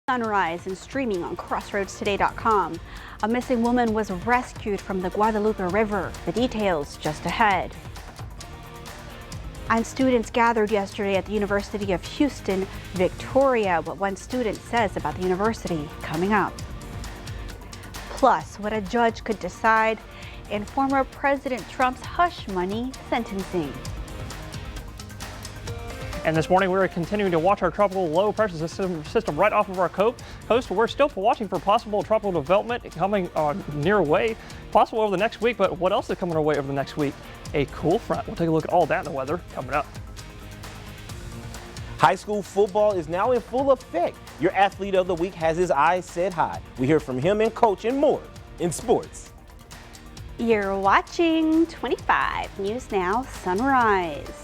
Sunrise and streaming on crossroadstoday.com. A missing woman was rescued from the Guadalupe River. The details just ahead. And students gathered yesterday at the University of Houston, Victoria. What one student says about the university coming up. Plus, what a judge could decide in former President Trump's hush money sentencing. And this morning, we're continuing to watch our tropical low pressure system right off of our coast. We're still watching for possible tropical development coming near way, possible over the next week. But what else is coming our way over the next week? A cool front. We'll take a look at all that in the weather coming up. High school football is now in full effect. Your athlete of the week has his eyes set high. We hear from him and coach and more in sports. You're watching 25 News Now Sunrise.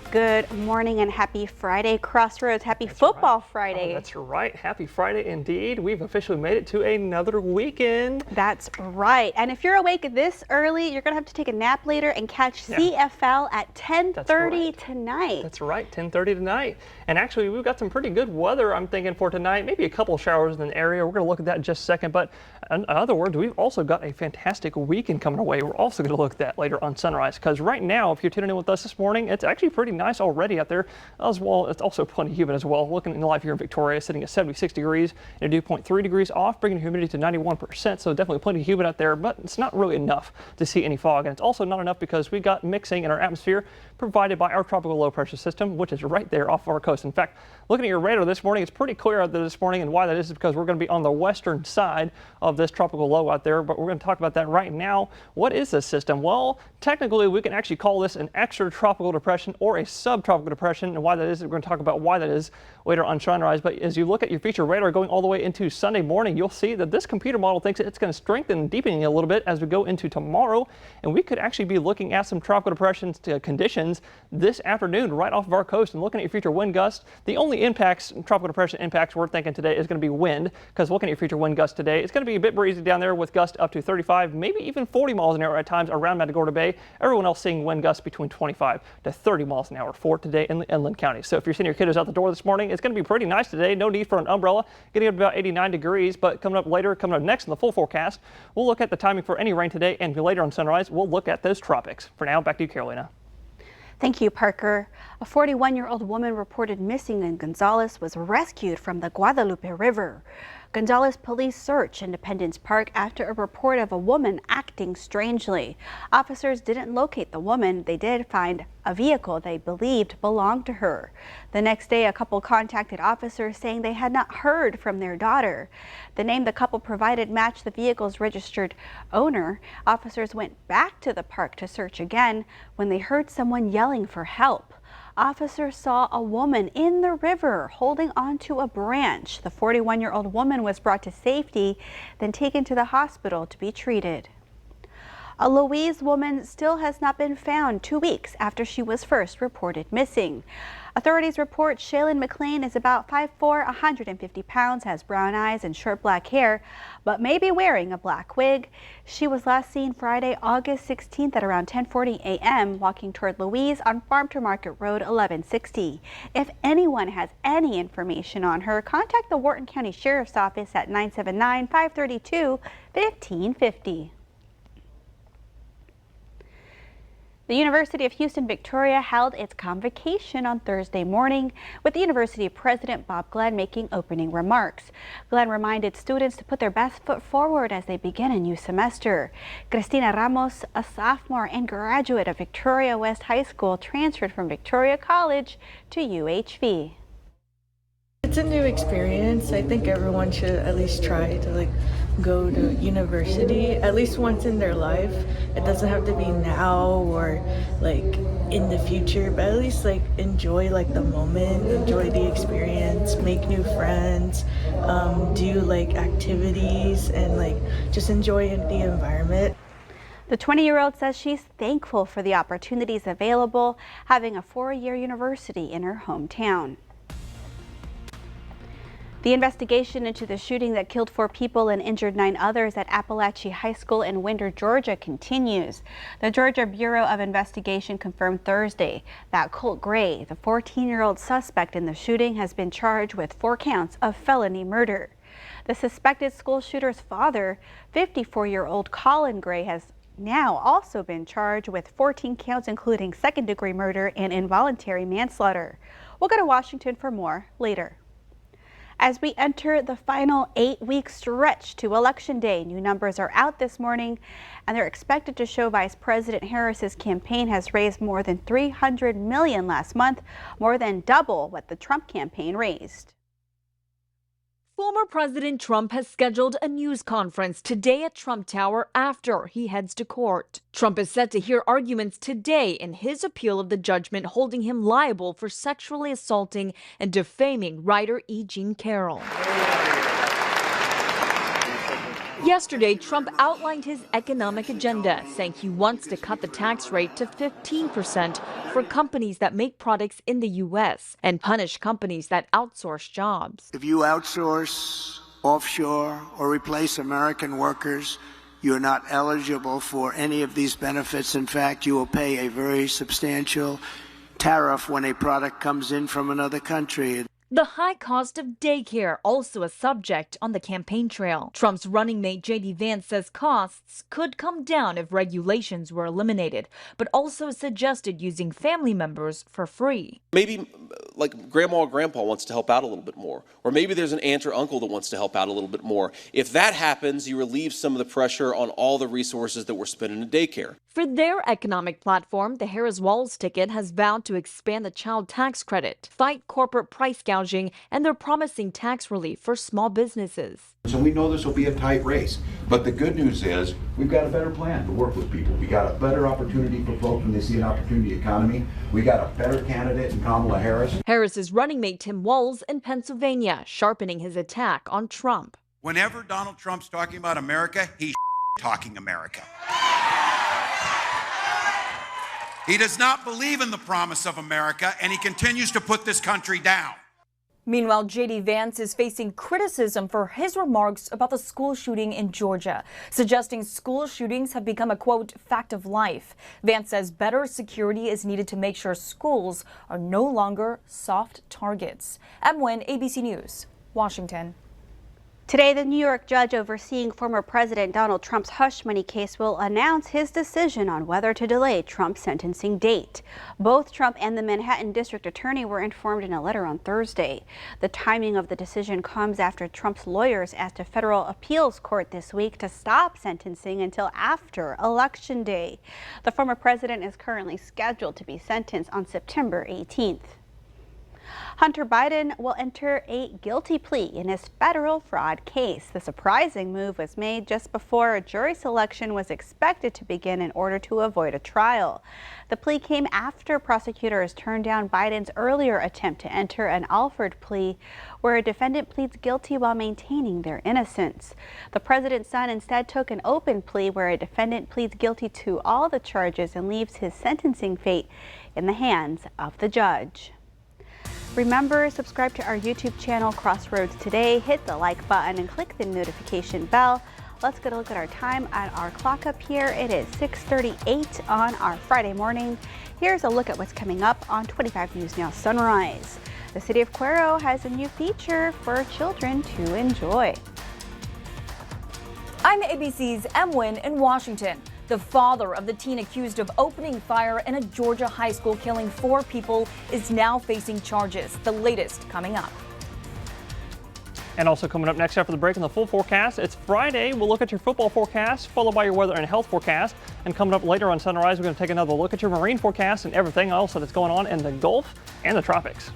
Good morning and happy Friday, Crossroads. Happy Football Friday. Oh, that's right. Happy Friday indeed. We've officially made it to another weekend. That's right. And if you're awake this early, you're going to have to take a nap later and catch CFL at 10:30 tonight. That's right, 10:30 tonight. And actually, we've got some pretty good weather, I'm thinking, for tonight. Maybe a couple of showers in the area. We're going to look at that in just a second. But in other words, we've also got a fantastic weekend coming away. We're also going to look at that later on Sunrise. Because right now, if you're tuning in with us this morning, it's actually pretty nice already out there as well. It's also plenty humid as well. Looking live here in Victoria, sitting at 76 degrees and a dew point 3 degrees off, bringing humidity to 91%. So definitely plenty humid out there, but it's not really enough to see any fog. And it's also not enough because we got mixing in our atmosphere provided by our tropical low pressure system, which is right there off of our coast. In fact, looking at your radar this morning, it's pretty clear out there this morning, and why that is because we're going to be on the western side of this tropical low out there, but we're going to talk about that right now. What is this system? Well, technically we can actually call this an extratropical depression or a subtropical depression, and why that is, we're going to talk about why that is later on Sunrise. But as you look at your feature radar going all the way into Sunday morning, you'll see that this computer model thinks it's going to strengthen and deepen a little bit as we go into tomorrow, and we could actually be looking at some tropical depressions conditions this afternoon right off of our coast. And looking at your future wind gusts, the only impacts, tropical depression impacts we're thinking today is going to be wind, because looking at your future wind gusts today, it's going to be a bit breezy down there with gusts up to 35, maybe even 40 miles an hour at times around Matagorda Bay. Everyone else seeing wind gusts between 25 to 30 miles an hour for today in the inland counties. So if you're sending your kiddos out the door this morning, it's going to be pretty nice today. No need for an umbrella, getting up to about 89 degrees. But coming up next in the full forecast, we'll look at the timing for any rain today, and later on Sunrise, we'll look at those tropics. For now, back to you, Carolina. Thank you, Parker. A 41-year-old woman reported missing in Gonzales was rescued from the Guadalupe River. Gonzales police searched Independence Park after a report of a woman acting strangely. Officers didn't locate the woman. They did find a vehicle they believed belonged to her. The next day, a couple contacted officers saying they had not heard from their daughter. The name the couple provided matched the vehicle's registered owner. Officers went back to the park to search again when they heard someone yelling for help. Officers saw a woman in the river holding onto a branch. The 41-year-old woman was brought to safety, then taken to the hospital to be treated. A Louise woman still has not been found 2 weeks after she was first reported missing. Authorities report Shaylin McLean is about 5'4", 150 pounds, has brown eyes and short black hair, but may be wearing a black wig. She was last seen Friday, August 16th at around 10:40 a.m. walking toward Louise on Farm to Market Road 1160. If anyone has any information on her, contact the Wharton County Sheriff's Office at 979-532-1550. The University of Houston Victoria held its convocation on Thursday morning, with the university president Bob Glenn making opening remarks. Glenn reminded students to put their best foot forward as they begin a new semester. Cristina Ramos, a sophomore and graduate of Victoria West High School, transferred from Victoria College to UHV. It's a new experience. I think everyone should at least try to go to university at least once in their life. It doesn't have to be now or in the future, but at least enjoy the moment, enjoy the experience, make new friends, do activities, and just enjoy the environment. The 20-year-old says she's thankful for the opportunities available, having a 4-year university in her hometown. The investigation into the shooting that killed 4 people and injured 9 others at Appalachia High School in Winder, Georgia continues. The Georgia Bureau of Investigation confirmed Thursday that Colt Gray, the 14-year-old suspect in the shooting, has been charged with 4 counts of felony murder. The suspected school shooter's father, 54-year-old Colin Gray, has now also been charged with 14 counts, including second-degree murder and involuntary manslaughter. We'll go to Washington for more later. As we enter the final 8-week stretch to Election Day, new numbers are out this morning, and they're expected to show Vice President Harris's campaign has raised more than $300 million last month, more than double what the Trump campaign raised. Former President Trump has scheduled a news conference today at Trump Tower after he heads to court. Trump is set to hear arguments today in his appeal of the judgment holding him liable for sexually assaulting and defaming writer E. Jean Carroll. Yesterday, Trump outlined his economic agenda, saying he wants to cut the tax rate to 15% for companies that make products in the U.S. and punish companies that outsource jobs. If you outsource, offshore, or replace American workers, you're not eligible for any of these benefits. In fact, you will pay a very substantial tariff when a product comes in from another country. The high cost of daycare, also a subject on the campaign trail. Trump's running mate J.D. Vance says costs could come down if regulations were eliminated, but also suggested using family members for free. Maybe like grandma or grandpa wants to help out a little bit more, or maybe there's an aunt or uncle that wants to help out a little bit more. If that happens, you relieve some of the pressure on all the resources that we're spending in daycare. For their economic platform, the Harris-Walz ticket has vowed to expand the child tax credit, fight corporate price gouging, and they're promising tax relief for small businesses. So we know this will be a tight race, but the good news is we've got a better plan to work with people. We got a better opportunity for folks when they see an opportunity economy. We got a better candidate in Kamala Harris. Harris's running mate Tim Walz in Pennsylvania, sharpening his attack on Trump. Whenever Donald Trump's talking about America, he's talking America. He does not believe in the promise of America, and he continues to put this country down. Meanwhile, J.D. Vance is facing criticism for his remarks about the school shooting in Georgia, suggesting school shootings have become a, quote, fact of life. Vance says better security is needed to make sure schools are no longer soft targets. Em Nguyen, ABC News, Washington. Today, the New York judge overseeing former President Donald Trump's hush money case will announce his decision on whether to delay Trump's sentencing date. Both Trump and the Manhattan District Attorney were informed in a letter on Thursday. The timing of the decision comes after Trump's lawyers asked a federal appeals court this week to stop sentencing until after Election Day. The former president is currently scheduled to be sentenced on September 18th. Hunter Biden will enter a guilty plea in his federal fraud case. The surprising move was made just before a jury selection was expected to begin in order to avoid a trial. The plea came after prosecutors turned down Biden's earlier attempt to enter an Alford plea, where a defendant pleads guilty while maintaining their innocence. The president's son instead took an open plea where a defendant pleads guilty to all the charges and leaves his sentencing fate in the hands of the judge. Remember, subscribe to our YouTube channel, Crossroads Today, hit the like button and click the notification bell. Let's get a look at our time at our clock up here. It is 6:38 on our Friday morning. Here's a look at what's coming up on 25 News Now Sunrise. The city of Cuero has a new feature for children to enjoy. I'm ABC's Em Nguyen in Washington. The father of the teen accused of opening fire in a Georgia high school, killing 4 people, is now facing charges. The latest coming up. And also coming up next after the break in the full forecast, it's Friday. We'll look at your football forecast, followed by your weather and health forecast. And coming up later on Sunrise, we're going to take another look at your marine forecast and everything else that's going on in the Gulf and the tropics.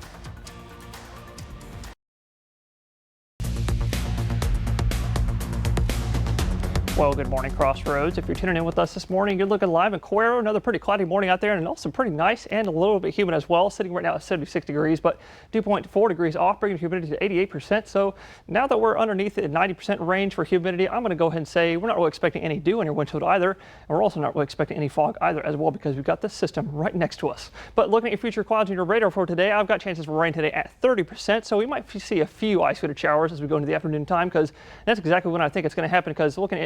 Well, good morning, Crossroads. If you're tuning in with us this morning, you're looking live in Cuero. Another pretty cloudy morning out there, and also pretty nice and a little bit humid as well. Sitting right now at 76 degrees, but 2.4 degrees off, bringing humidity to 88%. So now that we're underneath the 90% range for humidity, I'm going to go ahead and say we're not really expecting any dew in your windshield either, and we're also not really expecting any fog either as well, because we've got this system right next to us. But looking at your future clouds on your radar for today, I've got chances for rain today at 30%. So we might see a few isolated showers as we go into the afternoon time, because that's exactly when I think it's going to happen. Because looking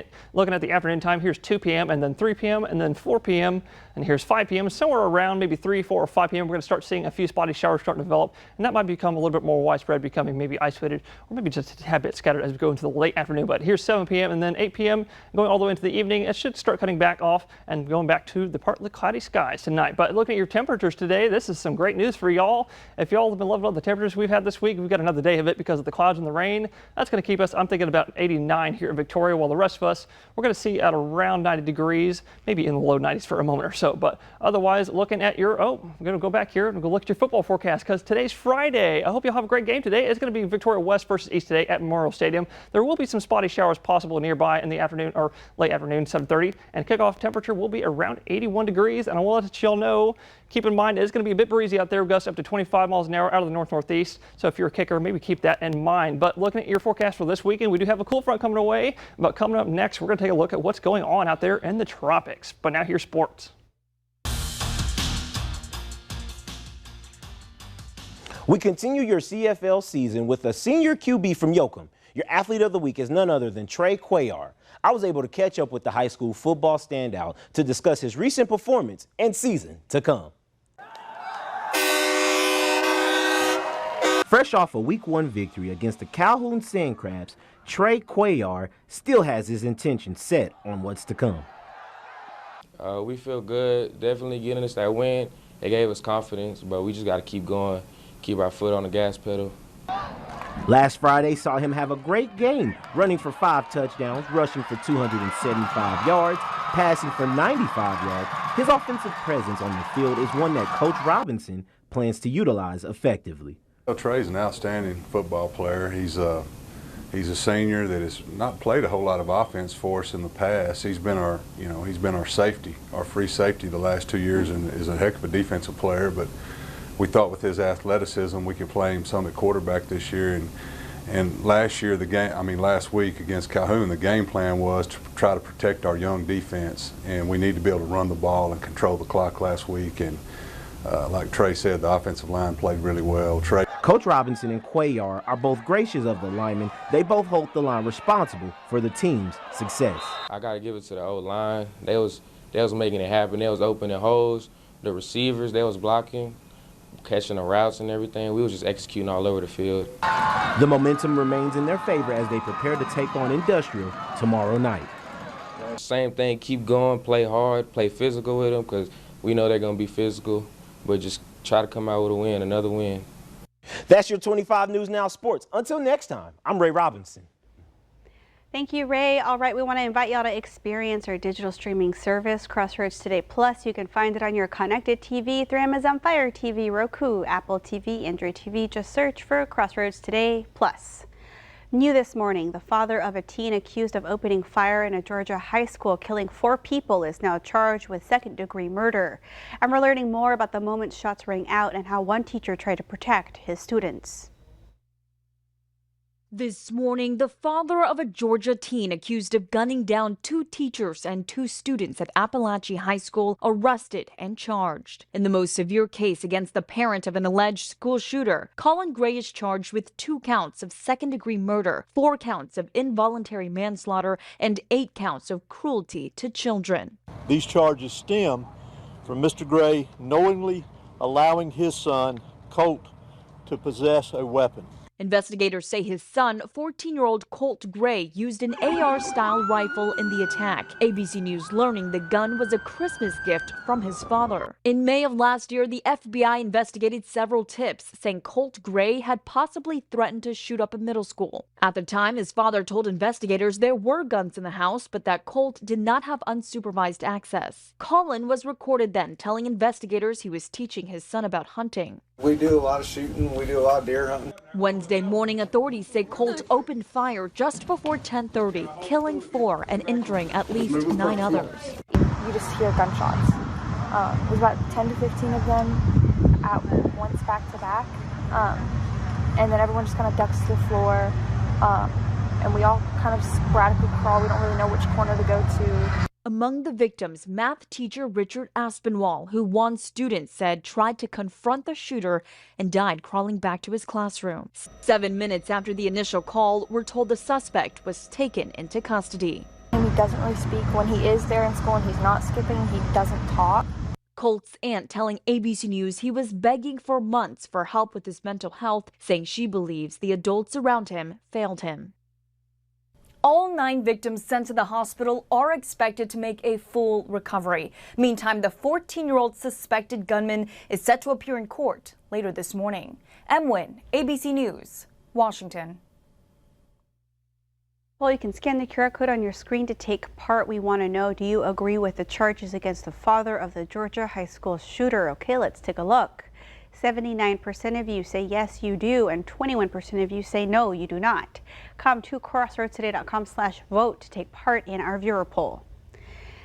at the afternoon time, here's 2 p.m. and then 3 p.m. and then 4 p.m. and here's 5 p.m. Somewhere around maybe 3, 4, or 5 p.m. we're going to start seeing a few spotty showers starting to develop, and that might become a little bit more widespread, becoming maybe isolated or maybe just a tad bit scattered as we go into the late afternoon. But here's 7 p.m. and then 8 p.m. going all the way into the evening. It should start cutting back off and going back to the partly cloudy skies tonight. But looking at your temperatures today, this is some great news for y'all. If y'all have been loving all the temperatures we've had this week, we've got another day of it because of the clouds and the rain. That's going to keep us, I'm thinking, about 89 here in Victoria, while the rest of us, we're going to see at around 90 degrees, maybe in the low 90s for a moment or so. But otherwise, looking at your, I'm going to go back here and go look at your football forecast, because today's Friday. I hope you'll have a great game today. It's going to be Victoria West versus East today at Memorial Stadium. There will be some spotty showers possible nearby in the afternoon or late afternoon, 7:30, and kickoff temperature will be around 81 degrees. And I will let y'all know, keep in mind, it's going to be a bit breezy out there, gusts up to 25 miles an hour out of the north-northeast. So if you're a kicker, maybe keep that in mind. But looking at your forecast for this weekend, we do have a cool front coming away. But coming up next, we're going to take a look at what's going on out there in the tropics. But now here's sports. We continue your CFL season with a senior QB from Yoakum. Your athlete of the week is none other than Trey Cuellar. I was able to catch up with the high school football standout to discuss his recent performance and season to come. Fresh off a Week 1 victory against the Calhoun Sandcrabs, Trey Cuellar still has his intentions set on what's to come. We feel good, definitely getting us that win. It gave us confidence, but we just got to keep going, keep our foot on the gas pedal. Last Friday saw him have a great game, running for 5 touchdowns, rushing for 275 yards, passing for 95 yards. His offensive presence on the field is one that Coach Robinson plans to utilize effectively. Well, Trey's an outstanding football player. He's a senior that has not played a whole lot of offense for us in the past. He's been our safety, our free safety the last 2 years, and is a heck of a defensive player. But we thought with his athleticism we could play him some at quarterback this year. And last week against Calhoun, the game plan was to try to protect our young defense, and we need to be able to run the ball and control the clock last week. And like Trey said, the offensive line played really well. Coach Robinson and Cuellar are both gracious of the linemen. They both hold the line responsible for the team's success. I got to give it to the old line. They was making it happen. They was opening holes. The receivers, they was blocking, catching the routes and everything. We was just executing all over the field. The momentum remains in their favor as they prepare to take on Industrial tomorrow night. Same thing, keep going, play hard, play physical with them, because we know they're going to be physical, but just try to come out with a win, another win. That's your 25 News Now Sports. Until next time, I'm Ray Robinson. Thank you, Ray. All right, we want to invite y'all to experience our digital streaming service, Crossroads Today Plus. You can find it on your connected TV through Amazon Fire TV, Roku, Apple TV, Android TV. Just search for Crossroads Today Plus. New this morning, the father of a teen accused of opening fire in a Georgia high school, killing 4 people, is now charged with second-degree murder. And we're learning more about the moment shots rang out and how one teacher tried to protect his students. This morning, the father of a Georgia teen accused of gunning down 2 teachers and 2 students at Appalachia High School arrested and charged. In the most severe case against the parent of an alleged school shooter, Colin Gray is charged with 2 counts of second-degree murder, 4 counts of involuntary manslaughter, and 8 counts of cruelty to children. These charges stem from Mr. Gray knowingly allowing his son, Colt, to possess a weapon. Investigators say his son, 14-year-old Colt Gray, used an AR-style rifle in the attack. ABC News learning the gun was a Christmas gift from his father. In May of last year, the FBI investigated several tips saying Colt Gray had possibly threatened to shoot up a middle school. At the time, his father told investigators there were guns in the house, but that Colt did not have unsupervised access. Colin was recorded then telling investigators he was teaching his son about hunting. We do a lot of shooting, we do a lot of deer hunting. Wednesday morning, authorities say Colt opened fire just before 10:30, killing 4 and injuring at least 9 others. You just hear gunshots. There's about 10 to 15 of them at once back to back. And then everyone just kind of ducks to the floor. And we all kind of sporadically crawl. We don't really know which corner to go to. Among the victims, math teacher Richard Aspinwall, who one student said tried to confront the shooter and died crawling back to his classroom. 7 minutes after the initial call, we're told the suspect was taken into custody. And he doesn't really speak. When he is there in school and he's not skipping, he doesn't talk. Colt's aunt telling ABC News he was begging for months for help with his mental health, saying she believes the adults around him failed him. All 9 victims sent to the hospital are expected to make a full recovery. Meantime, the 14-year-old suspected gunman is set to appear in court later this morning. Em Nguyen, ABC News, Washington. Well, you can scan the QR code on your screen to take part. We want to know, do you agree with the charges against the father of the Georgia high school shooter? Okay, let's take a look. 79% of you say yes, you do, and 21% of you say no, you do not. Come to crossroadstoday.com/vote to take part in our viewer poll.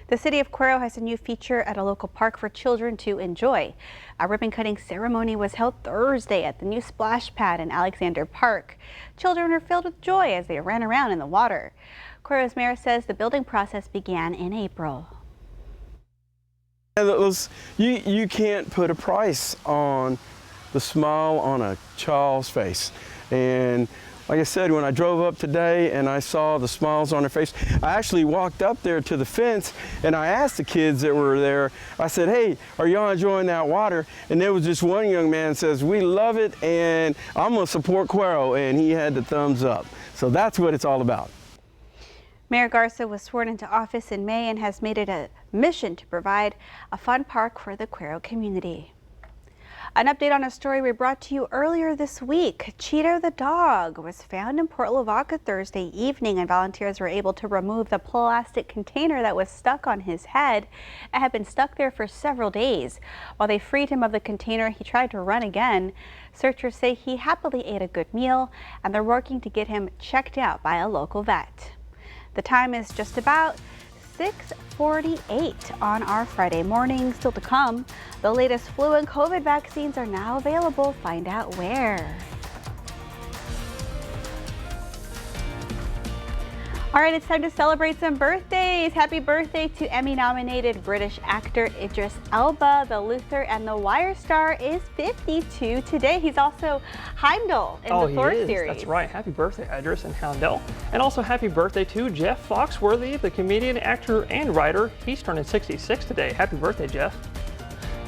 The city of Cuero has a new feature at a local park for children to enjoy. A ribbon cutting ceremony was held Thursday at the new splash pad in Alexander Park. Children were filled with joy as they ran around in the water. Cuero's mayor says the building process began in April. You can't put a price on the smile on a child's face. And like I said, when I drove up today and I saw the smiles on their face, I actually walked up there to the fence and I asked the kids that were there, I said, hey, are y'all enjoying that water? And there was just one young man says, we love it and I'm gonna support Cuero, and he had the thumbs up. So that's what it's all about. Mayor Garza was sworn into office in May and has made it a mission to provide a fun park for the Cuero community. An update on a story we brought to you earlier this week. Cheeto the dog was found in Port Lavaca Thursday evening, and volunteers were able to remove the plastic container that was stuck on his head. It had been stuck there for several days. While they freed him of the container, he tried to run again. Searchers say he happily ate a good meal, and they're working to get him checked out by a local vet. The time is just about 6:48 on our Friday morning. Still to come, the latest flu and COVID vaccines are now available. Find out where. All right, it's time to celebrate some birthdays. Happy birthday to Emmy-nominated British actor Idris Elba. The Luther and the Wire star is 52 today. He's also Heimdall in the Thor series. That's right. Happy birthday, Idris and Heimdall. And also happy birthday to Jeff Foxworthy, the comedian, actor, and writer. He's turning 66 today. Happy birthday, Jeff.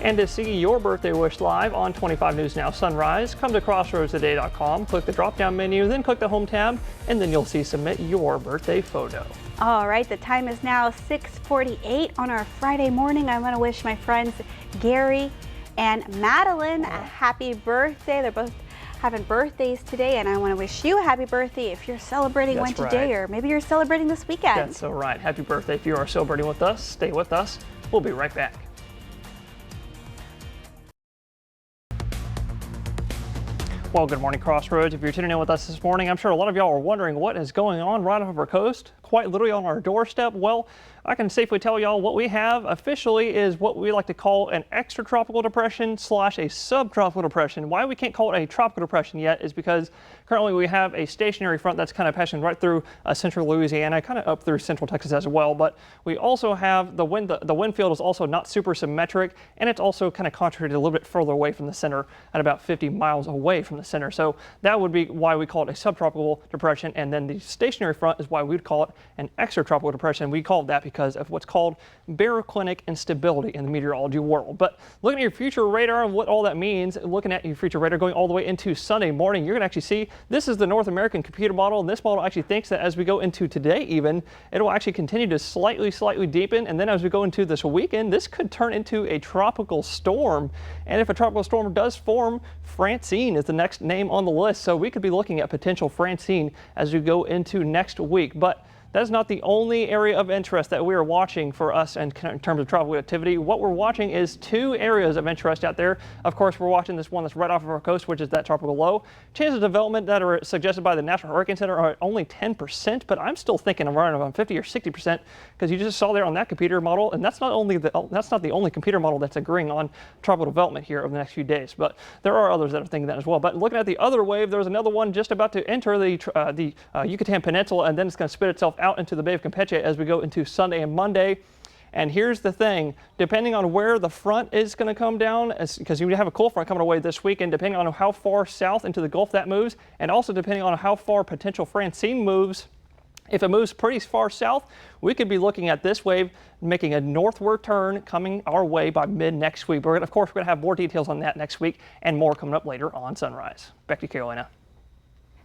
And to see your birthday wish live on 25 News Now Sunrise, come to crossroadstoday.com, click the drop-down menu, then click the home tab, and then you'll see submit your birthday photo. All right, the time is now 6:48 on our Friday morning. I want to wish my friends Gary and Madeline a happy birthday. They're both having birthdays today, and I want to wish you a happy birthday if you're celebrating one today, or maybe you're celebrating this weekend. That's so right. Happy birthday if you are celebrating with us. Stay with us. We'll be right back. Well, good morning, Crossroads. If you're tuning in with us this morning, I'm sure a lot of y'all are wondering what is going on right off of our coast, quite literally on our doorstep. Well, I can safely tell y'all what we have officially is what we like to call an extratropical depression / a subtropical depression. Why we can't call it a tropical depression yet is because currently we have a stationary front that's kind of passing right through central Louisiana, kind of up through central Texas as well. But we also have the wind field is also not super symmetric, and it's also kind of concentrated a little bit further away from the center at about 50 miles away from the center. So that would be why we call it a subtropical depression. And then the stationary front is why we'd call it an extratropical depression. We call it that because of what's called baroclinic instability in the meteorology world. But looking at your future radar and what all that means, looking at your future radar going all the way into Sunday morning, you're going to actually see this is the North American computer model. And this model actually thinks that as we go into today even, it will actually continue to slightly deepen. And then as we go into this weekend, this could turn into a tropical storm. And if a tropical storm does form, Francine is the next name on the list. So we could be looking at potential Francine as we go into next week. But that is not the only area of interest that we are watching for us in terms of tropical activity. What we're watching is two areas of interest out there. Of course, we're watching this one that's right off of our coast, which is that tropical low. Chances of development that are suggested by the National Hurricane Center are at only 10%, but I'm still thinking of running around 50 or 60% because you just saw there on that computer model, and that's not the only computer model that's agreeing on tropical development here over the next few days. But there are others that are thinking that as well. But looking at the other wave, there's another one just about to enter the Yucatan Peninsula, and then it's going to spit itself out into the Bay of Campeche as we go into Sunday and Monday. And here's the thing, depending on where the front is going to come down, because you have a cold front coming away this weekend, depending on how far south into the Gulf that moves, and also depending on how far potential Francine moves. If it moves pretty far south, we could be looking at this wave making a northward turn coming our way by mid next week. Of course, we're going to have more details on that next week and more coming up later on Sunrise. Back to you, Carolina.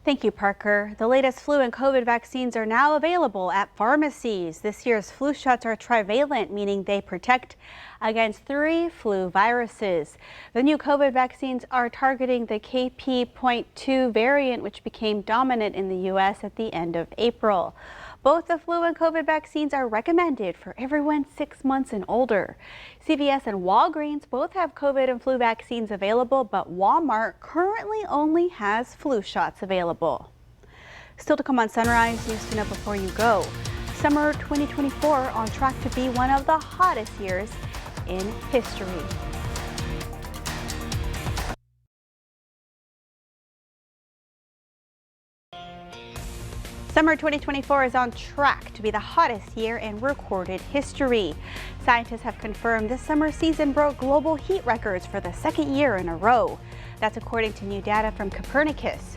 Thank you, Parker. The latest flu and COVID vaccines are now available at pharmacies. This year's flu shots are trivalent, meaning they protect against 3 flu viruses. The new COVID vaccines are targeting the KP.2 variant, which became dominant in the U.S. at the end of April. Both the flu and COVID vaccines are recommended for everyone 6 months and older. CVS and Walgreens both have COVID and flu vaccines available, but Walmart currently only has flu shots available. Still to come on Sunrise, news to know before you go. Summer 2024 on track to be one of the hottest years in history. Summer 2024 is on track to be the hottest year in recorded history. Scientists have confirmed this summer season broke global heat records for the second year in a row. That's according to new data from Copernicus.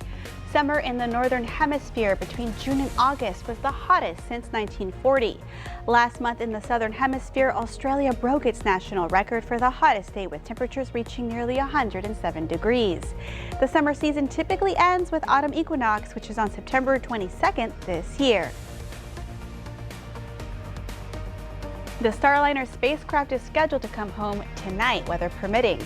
Summer in the northern hemisphere between June and August was the hottest since 1940. Last month in the southern hemisphere, Australia broke its national record for the hottest day with temperatures reaching nearly 107 degrees. The summer season typically ends with autumn equinox, which is on September 22nd this year. The Starliner spacecraft is scheduled to come home tonight, weather permitting.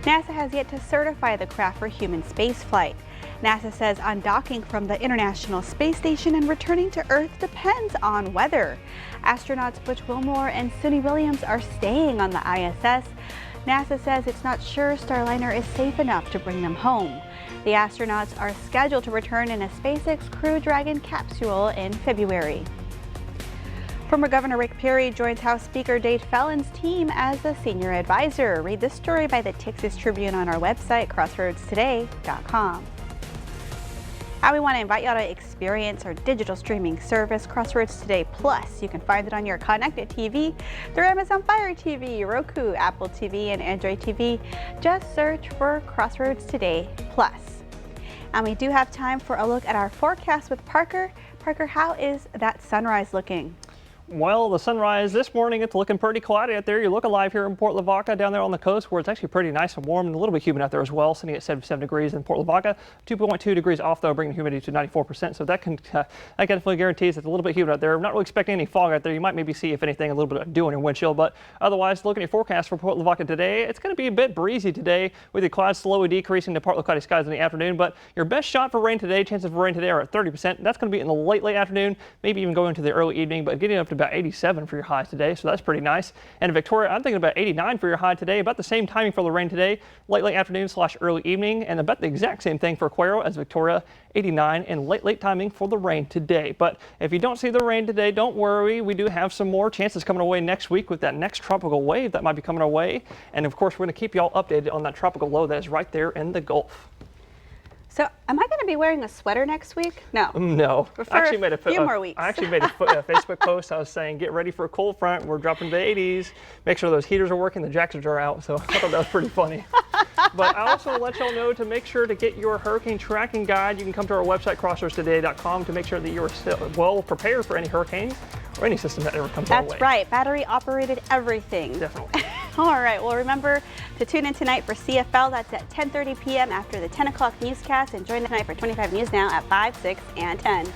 NASA has yet to certify the craft for human spaceflight. NASA says undocking from the International Space Station and returning to Earth depends on weather. Astronauts Butch Wilmore and Suni Williams are staying on the ISS. NASA says it's not sure Starliner is safe enough to bring them home. The astronauts are scheduled to return in a SpaceX Crew Dragon capsule in February. Former Governor Rick Perry joins House Speaker Dade Fallon's team as a senior advisor. Read this story by the Texas Tribune on our website, crossroadstoday.com. And we want to invite y'all to experience our digital streaming service, Crossroads Today Plus. You can find it on your connected TV through Amazon Fire TV, Roku, Apple TV, and Android TV. Just search for Crossroads Today Plus. And we do have time for a look at our forecast with Parker. Parker, how is that sunrise looking? Well, the sunrise this morning, it's looking pretty cloudy out there. You look alive here in Port Lavaca down there on the coast where it's actually pretty nice and warm and a little bit humid out there as well, sitting at 77 degrees in Port Lavaca. 2.2 degrees off though, bringing the humidity to 94%. So that definitely guarantees it's a little bit humid out there. I'm not really expecting any fog out there. You might maybe see, if anything, a little bit of dew in your windshield, but otherwise, looking at your forecast for Port Lavaca today, it's going to be a bit breezy today with the clouds slowly decreasing to partly cloudy skies in the afternoon. But your best shot for rain today, chances for rain today are at 30%. That's going to be in the late afternoon, maybe even going into the early evening, but getting up to about 87 for your high today, so that's pretty nice. And in Victoria, I'm thinking about 89 for your high today, about the same timing for the rain today, late afternoon / early evening, and about the exact same thing for Cuero as Victoria, 89, and late timing for the rain today. But if you don't see the rain today, don't worry. We do have some more chances coming away next week with that next tropical wave that might be coming our way. And of course, we're going to keep you all updated on that tropical low that is right there in the Gulf. So, am I going to be wearing a sweater next week? No. No. I actually made a few more weeks. I actually made a Facebook post. I was saying, get ready for a cold front. We're dropping to the 80s. Make sure those heaters are working, the jackets are out. So, I thought that was pretty funny. But I also let y'all know to make sure to get your hurricane tracking guide. You can come to our website, crossroadstoday.com, to make sure that you are still well prepared for any hurricanes or any system that ever comes our way. That's right. Battery operated everything. Definitely. All right. Well, remember to tune in tonight for CFL. That's at 10:30 p.m. after the 10 o'clock newscast. And join tonight for 25 News Now at 5, 6, and 10.